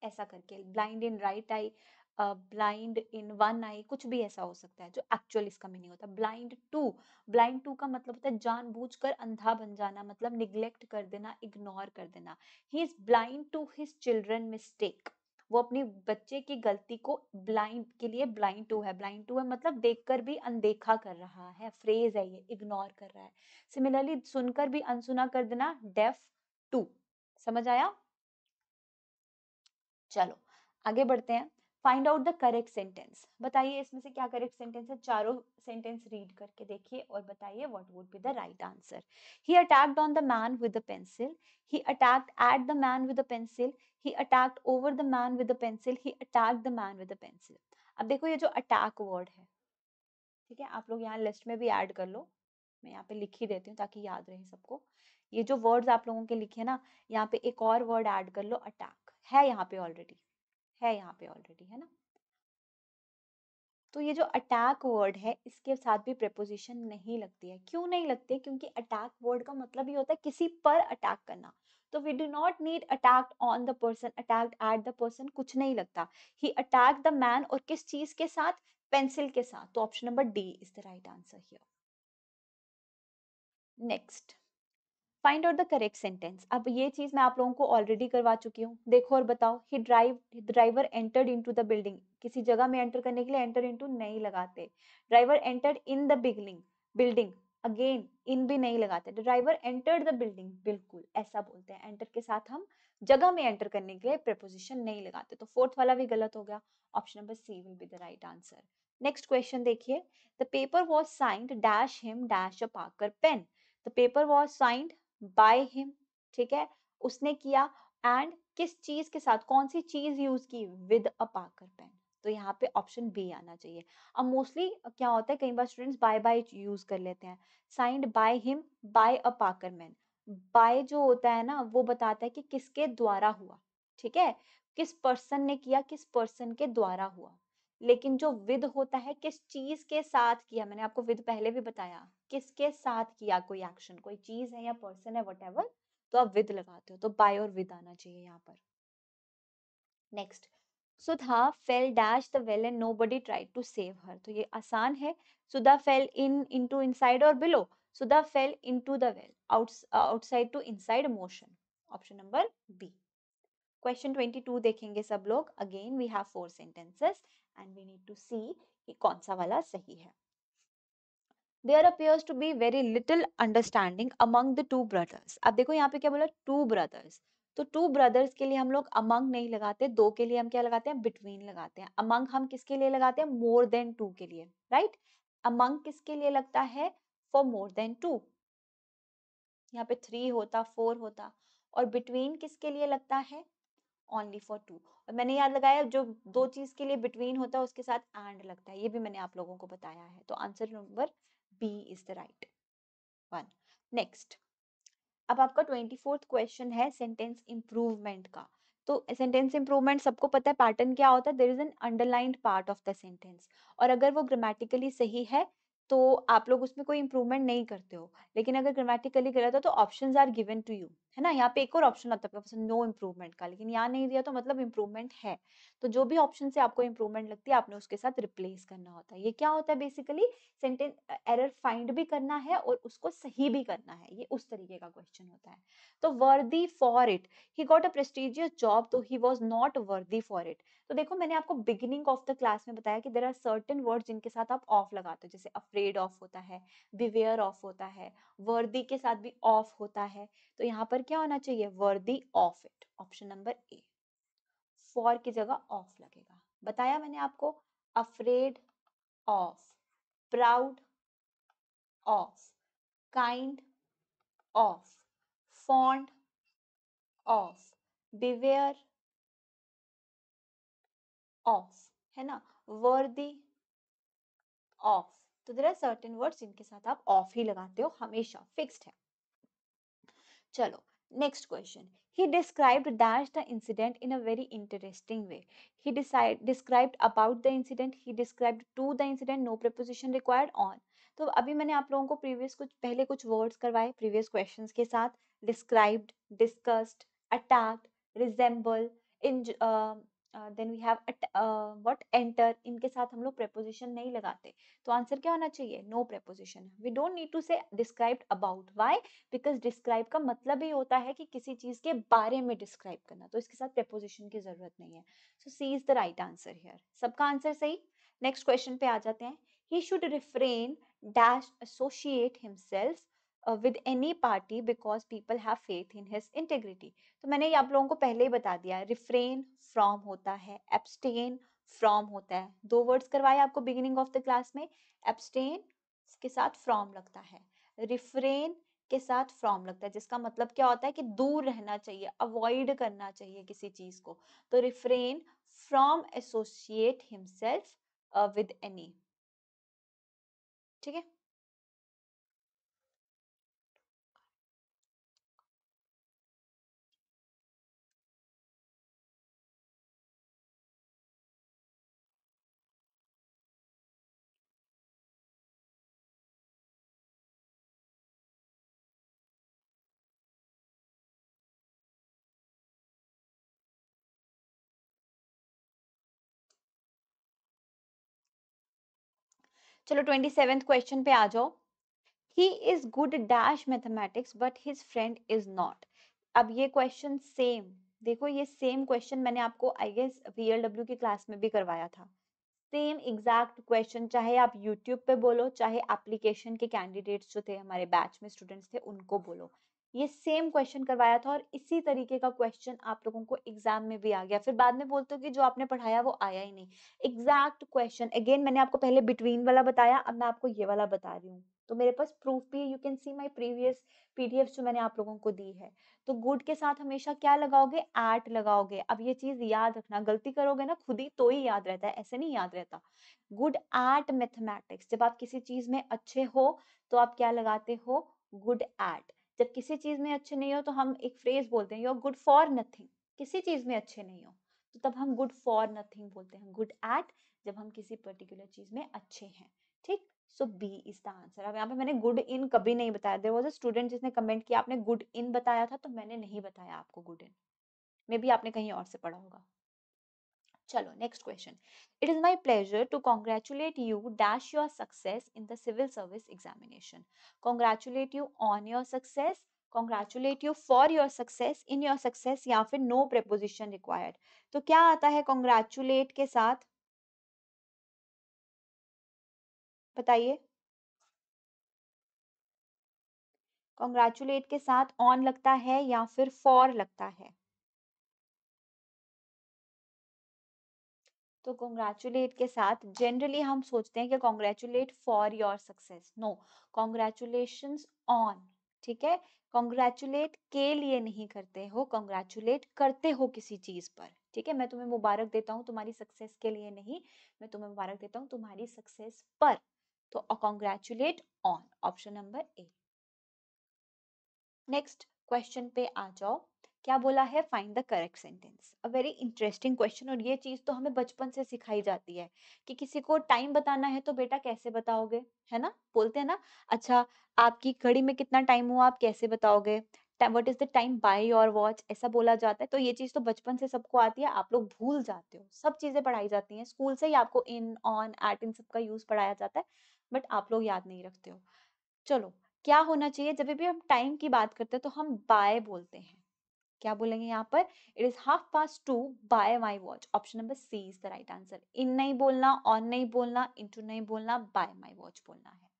ऐसा करके blind in right eye, blind in one eye, कुछ भी ऐसा हो सकता है जो एक्चुअल इसका मीनिंग होता है। ब्लाइंड टू, ब्लाइंड टू का मतलब होता है जानबूझकर अंधा बन जाना, मतलब निग्लेक्ट कर देना, इग्नोर कर देना। He is blind to his children mistake, वो अपनी बच्चे की गलती को ब्लाइंड के लिए ब्लाइंड टू है, ब्लाइंड टू है मतलब देखकर भी अनदेखा कर रहा है, फ्रेज है ये, इग्नोर कर रहा है। सिमिलरली सुनकर भी अनसुना कर देना, डेफ टू। समझ आया, चलो आगे बढ़ते हैं। Find out the correct sentence, बताइए इसमें से क्या करेक्ट सेंटेंस है, चारों सेंटेंस रीड करके देखिए और बताइए what would be the right answer. He attacked on the man with the pencil, he attacked at the man with the pencil, he attacked over the man with the pencil, he attacked the man with the pencil. अब देखो ये जो attack word है, ठीक है, आप लोग यहाँ लिस्ट में भी ऐड कर लो, मैं यहाँ पे लिख ही देती हूँ ताकि याद रहे सबको। ये जो वर्ड्स आप लोगों के लिखे ना, यहाँ पे एक और वर्ड ऐड कर लो, अटैक है यहाँ पे ऑलरेडी, है यहाँ पे ऑलरेडी, है ना। तो ये जो अटैक वर्ड है इसके साथ भी प्रेपोजिशन नहीं लगती है, क्यों नहीं लगती है, क्योंकि अटैक वर्ड का मतलब ये होता है किसी पर अटैक करना। तो we do not need attacked on the person, attacked at the person, कुछ नहीं लगता. ही अटैक द मैन, और किस चीज के साथ? पेंसिल के साथ. तो option number D is the right answer here. Next, find out the correct sentence. अब ये चीज मैं आप लोगों को ऑलरेडी करवा चुकी हूँ. देखो और बताओ. He driver entered into the building. किसी जगह में एंटर करने के लिए एंटर इनटू नहीं लगाते. Driver entered in the building, building, again in भी नहीं लगाते. ड्राइवर एंटर्ड द बिल्डिंग, बिल्कुल ऐसा बोलते हैं. एंटर के साथ हम जगह में एंटर करने के लिए प्रेपोजिशन नहीं लगाते. तो फोर्थ वाला भी गलत हो गया. Option number C will be the right answer. Next question देखिए. The paper was signed dash him dash a Parker pen. The paper was signed by him, ठीक है, उसने किया. एंड किस चीज के साथ, कौन सी चीज यूज की? With a Parker pen. तो यहाँ पे ऑप्शन बी आना चाहिए. अब मोस्टली क्या होता है, कई बार स्टूडेंट्स बाय बाय यूज कर लेते हैं. Signed by him by a Parker man. By जो होता है ना, वो बताता है कि किसके द्वारा हुआ, ठीक है, किस पर्सन ने किया, किस पर्सन के द्वारा हुआ. लेकिन जो विद होता है, किस चीज के साथ किया. मैंने आपको विद पहले भी बताया, किसके साथ किया कोई एक्शन, कोई चीज है या पर्सन है व्हाटएवर, तो आप विद लगाते हो. तो बाय और विद आना चाहिए यहाँ पर. Next, Sudha fell dash the well and nobody tried to save her. तो ये आसान है. Sudha fell in into inside और below. Sudha fell into the well, outside to inside motion. Option number B. Question 22 देखेंगे सब लोग. Again we have 4 sentences and we need to see कि कौन सा वाला सही है. There appears to be very little understanding among the two brothers. अब देखो यहाँ पे क्या बोला, two brothers. तो two brothers के लिए हम लोग among नहीं लगाते. दो के लिए हम क्या लगाते हैं? between लगाते हैं. among हम किसके लिए लगाते हैं? more than two के लिए, right? among किसके लिए लगता है? for more than two. यहाँ पे 3 होता, 4 होता. और between किसके लिए लगता है? only for two. और मैंने याद लगाया, जो दो चीज के लिए between होता है उसके साथ and लगता है. ये भी मैंने आप लोगों को बताया है. तो answer number B is the right one. Next, अब आपका 24th क्वेश्चन है सेंटेंस इंप्रूवमेंट का. तो सेंटेंस इंप्रूवमेंट सबको पता है पैटर्न क्या होता है. There is an underlined part of the sentence, और अगर वो ग्रामेटिकली सही है तो आप लोग उसमें कोई इंप्रूवमेंट नहीं करते हो. लेकिन अगर ग्रामेटिकली गलत हो तो options are given to you, है ना. यहाँ पे एक और ऑप्शन आता है नो इंप्रूवमेंट का, लेकिन यहाँ नहीं दिया तो मतलब इंप्रूवमेंट है. तो जो भी ऑप्शन से आपको इंप्रूवमेंट लगती है आपने उसके साथ रिप्लेस करना होता है. ये क्या होता है बेसिकली, सेंटेंस एरर फाइंड भी करना है और उसको सही भी करना है. ये उस तरीके का क्वेश्चन होता है. तो worthy for it, he got a prestigious job तो he was not worthy for it. तो देखो मैंने आपको बिगिनिंग ऑफ द क्लास में बताया कि देयर आर सर्टेन वर्ड्स जिनके साथ आप ऑफ लगाते हो. जैसे अफ्रेड ऑफ होता है, बिवेयर ऑफ होता है, वर्दी के साथ भी ऑफ होता है. तो यहाँ पर क्या होना चाहिए? Worthy of it. Option number A. For की जगह ऑफ लगेगा. बताया मैंने आपको. Afraid of, proud of, kind of, fond of, beware of, है ना, worthy of. तो देयर आर सर्टेन वर्ड्स जिनके साथ आप ऑफ ही लगाते हो, हमेशा फिक्स्ड है. चलो next question. he described dash the incident in a very interesting way. he described about the incident, he described to the incident, no preposition required on. तो अभी मैंने आप लोगों को प्रीवियस कुछ पहले कुछ वर्ड्स करवाए प्रीवियस क्वेश्चंस के साथ. Described, discussed, attacked, resemble, in then we have what, enter. इनके साथ हम लोग प्रेपोजिशन नहीं लगाते. तो आंसर क्या होना चाहिए? No preposition. We don't need to say described about. Why? Because describe का मतलब ही होता है कि किसी चीज के बारे में डिस्क्राइब करना. तो इसके साथ प्रेपोजिशन की जरूरत नहीं है. So C is the right answer here. सबका आंसर सही. नेक्स्ट क्वेश्चन पे आ जाते हैं. He should refrain dash associate himself with any party because people have faith in his integrity. तो मैंने ये आप लोगों को पहले ही बता दिया है. refrain from होता है, abstain from होता है. दो वर्ड्स करवाए आपको बिगिनिंग ऑफ द क्लास में. abstain के साथ from लगता है, refrain के साथ from लगता है, जिसका मतलब क्या होता है कि दूर रहना चाहिए, अवॉइड करना चाहिए किसी चीज को. तो refrain from associate himself with any. ठीक है. चलो 27th क्वेश्चन पे आ जाओ। He is good dash mathematics but his friend is not. अब ये क्वेश्चन सेम, देखो ये सेम क्वेश्चन मैंने आपको आई गेस VLW की क्लास में भी करवाया था। सेम एग्जैक्ट क्वेश्चन, चाहे आप यूट्यूब पे बोलो, चाहे एप्लीकेशन के कैंडिडेट्स जो थे हमारे बैच में स्टूडेंट्स थे उनको बोलो, ये सेम क्वेश्चन करवाया था और इसी तरीके का क्वेश्चन आप लोगों को एग्जाम में भी आ गया। फिर बाद में बोलते हो कि जो आपने पढ़ाया वो आया ही नहीं। एग्जैक्ट क्वेश्चन अगेन, मैंने आपको पहले बिटवीन वाला बताया, अब मैं आपको ये वाला बता रही हूँ। तो मेरे पास प्रूफ भी है, you can C my previous PDF जो मैंने आप लोगों को दी है। तो गुड के साथ हमेशा क्या लगाओगे, एट लगाओगे। अब ये चीज याद रखना, गलती करोगे ना खुद ही तो ही याद रहता है, ऐसे नहीं याद रहता। गुड एट मैथमेटिक्स, जब आप किसी चीज में अच्छे हो तो आप क्या लगाते हो, गुड एट। जब किसी चीज में अच्छे नहीं हो तो हम एक फ्रेज बोलते हैं, you are good for nothing. किसी चीज में अच्छे नहीं हो तो तब हम गुड फॉर नथिंग बोलते हैं। गुड एट जब हम किसी पर्टिकुलर चीज में अच्छे हैं। ठीक, सो बी इज द आंसर। अब यहाँ पे मैंने गुड इन कभी नहीं बताया। देयर वाज अ स्टूडेंट जिसने कमेंट किया आपने गुड इन बताया था, तो मैंने नहीं बताया आपको गुड इन। मे बी आपने कहीं और से पढ़ा होगा। चलो next question. It is my pleasure to congratulate you dash your success in the civil service examination. Congratulate you on your success, congratulate you for your success, in your success, या फिर no preposition required. तो क्या आता है congratulate के साथ, बताइए। Congratulate के साथ ऑन लगता है या फिर फॉर लगता है। तो कॉन्ग्रेचुलेट के साथ जनरली हम सोचते हैं कि congratulate for your success, no, congratulations on. ठीक है, कॉन्ग्रेचुलेट के लिए नहीं करते हो, कॉन्ग्रेचुलेट करते हो किसी चीज पर। ठीक है, मैं तुम्हें मुबारक देता हूँ तुम्हारी सक्सेस के लिए नहीं, मैं तुम्हें मुबारक देता हूँ तुम्हारी सक्सेस पर। तो congratulate on, option number A. Next question पे आ जाओ। क्या बोला है, find the correct sentence. A very interesting question, और ये चीज तो हमें बचपन से सिखाई जाती है कि किसी को टाइम बताना है तो बेटा कैसे बताओगे, है ना, बोलते हैं ना। अच्छा, आपकी घड़ी में कितना टाइम हुआ, आप कैसे बताओगे। What is the time by your watch, ऐसा बोला जाता है। तो ये चीज तो बचपन से सबको आती है, आप लोग भूल जाते हो। सब चीजें पढ़ाई जाती हैं स्कूल से ही, आपको इन ऑन एट इन सब का यूज पढ़ाया जाता है, बट आप लोग याद नहीं रखते हो। चलो, क्या होना चाहिए, जब भी हम टाइम की बात करते हैं तो हम बाय बोलते हैं। क्या बोलेंगे यहाँ पर, it is 2:30 by my watch, option number C is the right answer. In नहीं बोलना, ऑन नहीं बोलना, इनटू नहीं बोलना, बाय माई वॉच बोलना है।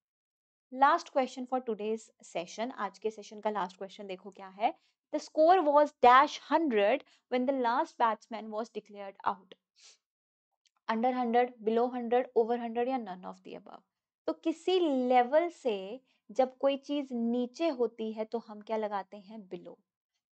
Last question for today's session, आज के सेशन का लास्ट क्वेश्चन देखो क्या है। The score was dash 100 when the last batsman was declared out. Under 100, below 100, over 100 या नन ऑफ दी अबव। तो किसी लेवल से जब कोई चीज नीचे होती है तो हम क्या लगाते हैं, बिलो।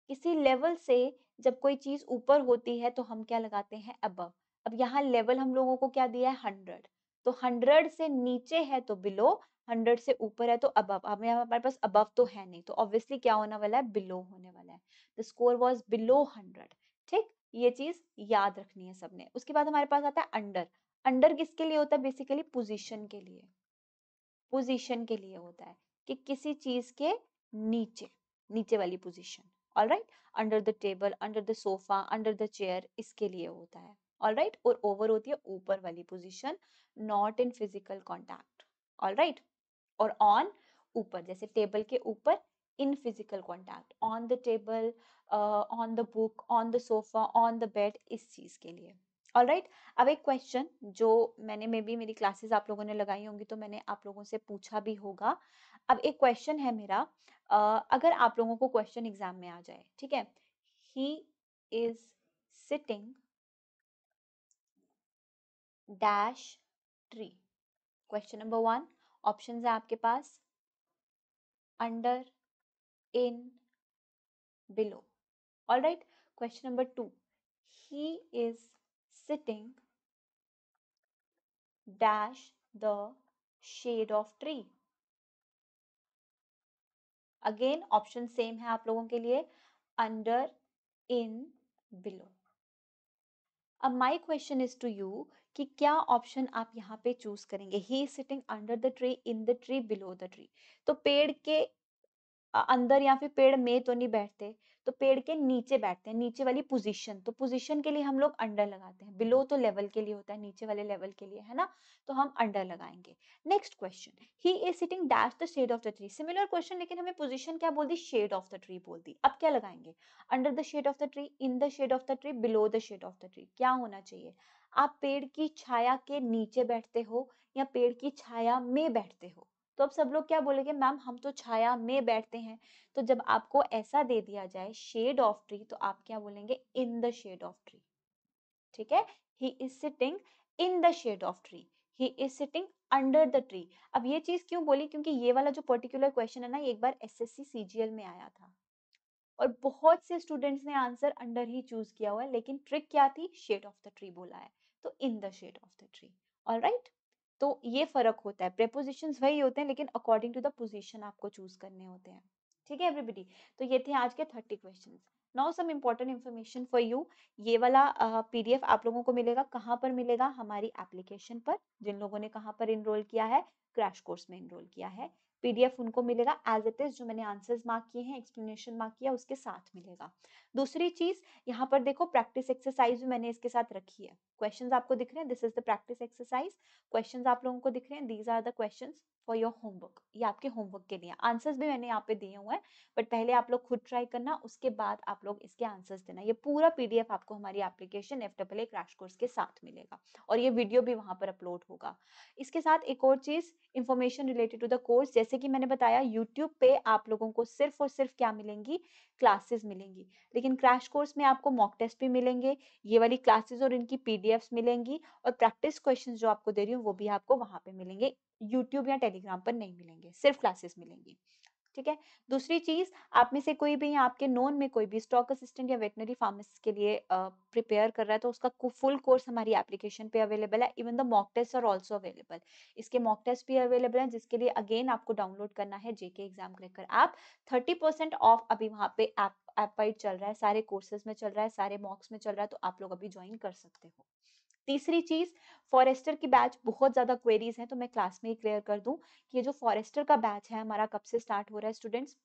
किसी लेवल से जब कोई चीज ऊपर होती है तो हम क्या लगाते हैं, अबव। अब यहाँ लेवल हम लोगों को क्या दिया है, 100। तो 100 से नीचे है तो बिलो, 100 से ऊपर है तो अबव। अब यहाँ हमारे पास अबव तो है नहीं, तो ऑब्वियसली क्या होने वाला है, बिलो होने वाला है। The score was below 100। ठीक, ये चीज याद रखनी है सबने। उसके बाद हमारे पास आता है अंडर। अंडर किसके लिए होता है, बेसिकली पोजीशन के लिए। पोजीशन के लिए होता है कि किसी चीज के नीचे, नीचे वाली position. All right, under the table, under the sofa, under the chair, इसके लिए होता है। ऑल राइट, और ओवर होती है ऊपर वाली position, not in physical contact. All right, और ऑन ऊपर, जैसे टेबल के ऊपर, in physical contact, on the table, on the book, on the sofa, on the bed, इस चीज के लिए। ऑल राइट, अब एक क्वेश्चन जो मैंने, मे बी मेरी क्लासेस आप लोगों ने लगाई होंगी तो मैंने आप लोगों से पूछा भी होगा। अब एक क्वेश्चन है मेरा, अगर आप लोगों को क्वेश्चन एग्जाम में आ जाए, ठीक है, he is sitting dash tree. Question number 1, options है आपके पास, under, in, below. All right. Question number 2. He is sitting dash the shade of tree. Again, option same है आप लोगों के लिए, under, in, below. अब my question is to you कि क्या ऑप्शन आप यहाँ पे चूज करेंगे। He is sitting under the tree, in the tree, below the tree. तो पेड़ के अंदर या फिर पेड़ में तो नहीं बैठते, तो पेड़ के नीचे बैठते हैं, नीचे वाली पोजीशन, तो पोजीशन के लिए हम लोग अंडर लगाते हैं, बिलो तो लेवल के लिए होता है, नीचे वाले लेवल के लिए, है ना, तो हम अंडर लगाएंगे। Next question, he is sitting dash the shade of the tree, similar question लेकिन हमें पोजीशन क्या बोल दी, शेड ऑफ द ट्री बोल दी। अब क्या लगाएंगे, under the shade of the tree, in the shade of the tree, below the shade of the tree, क्या होना चाहिए, आप पेड़ की छाया के नीचे बैठते हो या पेड़ की छाया में बैठते हो, तो अब सब लोग क्या बोलेंगे, मैम हम तो छाया में बैठते हैं, तो जब आपको ऐसा दे दिया जाए शेड ऑफ ट्री, तो आप क्या बोलेंगे, in the shade of tree, ठीक है, he is sitting in the shade of tree, he is sitting under the tree. अब ये चीज क्यों बोली, क्योंकि ये वाला जो पर्टिकुलर क्वेश्चन है ना, एक बार एसएससी सीजीएल में आया था और बहुत से स्टूडेंट्स ने आंसर अंडर ही चूज किया हुआ है, लेकिन ट्रिक क्या थी, शेड ऑफ द ट्री बोला है, तो in the shade of the tree. Alright, तो ये फर्क होता है, प्रेपोजिशंस वही होते हैं लेकिन अकॉर्डिंग टू द पोजीशन आपको चूज करने होते हैं। ठीक है एवरीबॉडी, तो ये थे आज के 30 questions. Now some important information for you, ये वाला पीडीएफ आप लोगों को मिलेगा, कहाँ पर मिलेगा, हमारी एप्लीकेशन पर, जिन लोगों ने कहाँ पर इनरोल किया है, क्रैश कोर्स में इनरोल किया है, पीडीएफ उनको मिलेगा एज इट इज, जो मैंने आंसर्स मार्क किए हैं, एक्सप्लेनेशन मार्क किया उसके साथ मिलेगा। दूसरी चीज, यहाँ पर देखो प्रैक्टिस एक्सरसाइज भी मैंने इसके साथ रखी है, क्वेश्चंस आपको दिख रहे हैं, this is the practice exercise, questions आप लोगों को दिख रहे हैं, these are the questions for your homework, ये आपके होमवर्क के लिए, आंसर्स भी मैंने यहाँ पे दिए हुए हैं, बट पहले आप लोग खुद ट्राई करना, उसके बाद आप लोग इसके आंसर्स देना। ये पूरा पीडीएफ आपको हमारी एप्लीकेशन FAA क्रैश कोर्स के साथ मिलेगा और ये वीडियो भी वहां पर अपलोड होगा। इसके साथ एक और चीज, information related to the course, जैसे कि मैंने बताया यूट्यूब पे आप लोगों को सिर्फ और सिर्फ क्या मिलेंगी, क्लासेस मिलेंगी, लेकिन क्रैश कोर्स में आपको मॉक टेस्ट भी मिलेंगे, ये वाली क्लासेस और इनकी पीडीएफ्स मिलेंगी, और प्रैक्टिस क्वेश्चंस जो आपको दे रही हूँ वो भी आपको वहां पे मिलेंगे, यूट्यूब या टेलीग्राम पर नहीं मिलेंगे, सिर्फ क्लासेस मिलेंगी। ठीक है, दूसरी चीज, आप में से कोई भी आपके नोन में कोई भी स्टॉक असिस्टेंट या वेटनरी फार्मासिस्ट के लिए प्रिपेयर कर रहा है, तो उसका फुल कोर्स हमारी एप्लीकेशन पे अवेलेबल है, even the mock test are also available, इसके मॉक टेस्ट भी अवेलेबल है, जिसके लिए अगेन आपको डाउनलोड करना है JK exam cracker app, 30% off अभी वहां पे ऐप वाइड चल रहा है, सारे कोर्सेज में चल रहा है, सारे मॉक्स में चल रहा है, तो आप लोग अभी ज्वाइन कर सकते हो। तीसरी चीज, फॉरेस्टर की बैच बहुत ज्यादा क्वेरीज हैं, तो मैं क्लास में ही क्लियर कर दूं कि ये जो फॉरेस्टर का बैच है हमारा कब से स्टार्ट हो रहा है स्टूडेंट्स,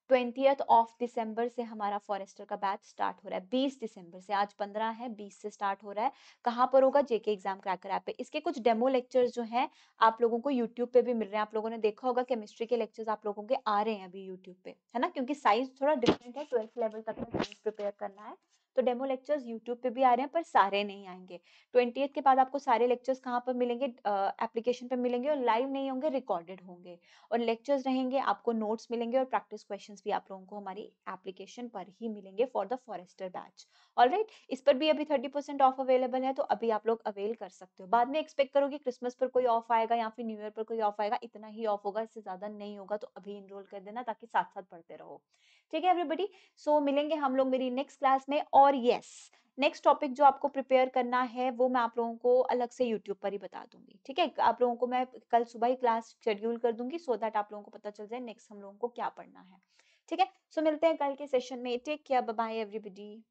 20 दिसंबर से हमारा फॉरेस्टर का बैच स्टार्ट हो रहा है, 20 दिसंबर से, आज 15 है, 20 से स्टार्ट हो रहा है। कहाँ पर होगा, जेके एग्जाम क्रैकर ऐप पे। इसके कुछ डेमो लेक्चर्स जो हैं आप लोगों को यूट्यूब पे भी मिल रहे हैं, आप लोगों ने देखा होगा केमिस्ट्री के लेक्चर्स आप लोगों के आ रहे हैं अभी यूट्यूब पे, है ना, क्योंकि साइज थोड़ा डिफरेंट है, 12th लेवल तक में साइंस प्रिपेयर करना है, तो डेमो लेक्चर्स यूट्यूब पे भी आ रहे हैं, पर सारे नहीं आएंगे। 20th के बाद आपको सारे लेक्चर्स कहाँ पर मिलेंगे, एप्लीकेशन पे मिलेंगे, और लाइव नहीं होंगे, रिकॉर्डेड होंगे, और लेक्चर्स रहेंगे, आपको नोट्स मिलेंगे, और प्रैक्टिस क्वेश्चंस भी आप लोगों को हमारी एप्लीकेशन पर ही मिलेंगे for the forester batch. Alright, इस पर भी अभी 30% ऑफ अवेलेबल है, तो अभी आप लोग अवेल कर सकते हो। बाद में एक्सपेक्ट करो कि क्रिसमस पर कोई ऑफ आएगा या फिर न्यू ईयर पर कोई ऑफ आएगा, इतना ही ऑफ होगा, इससे ज्यादा नहीं होगा, तो अभी इनरोल कर देना ताकि साथ साथ पढ़ते रहो। ठीक है एवरीबॉडी, सो मिलेंगे हम लोग मेरी नेक्स्ट क्लास में, और यस, नेक्स्ट टॉपिक जो आपको प्रिपेयर करना है वो मैं आप लोगों को अलग से यूट्यूब पर ही बता दूंगी। ठीक है, आप लोगों को मैं कल सुबह ही क्लास शेड्यूल कर दूंगी, सो दैट आप लोगों को पता चल जाए नेक्स्ट हम लोगों को क्या पढ़ना है। ठीक है, सो मिलते हैं कल के सेशन में, take care, bye bye everybody.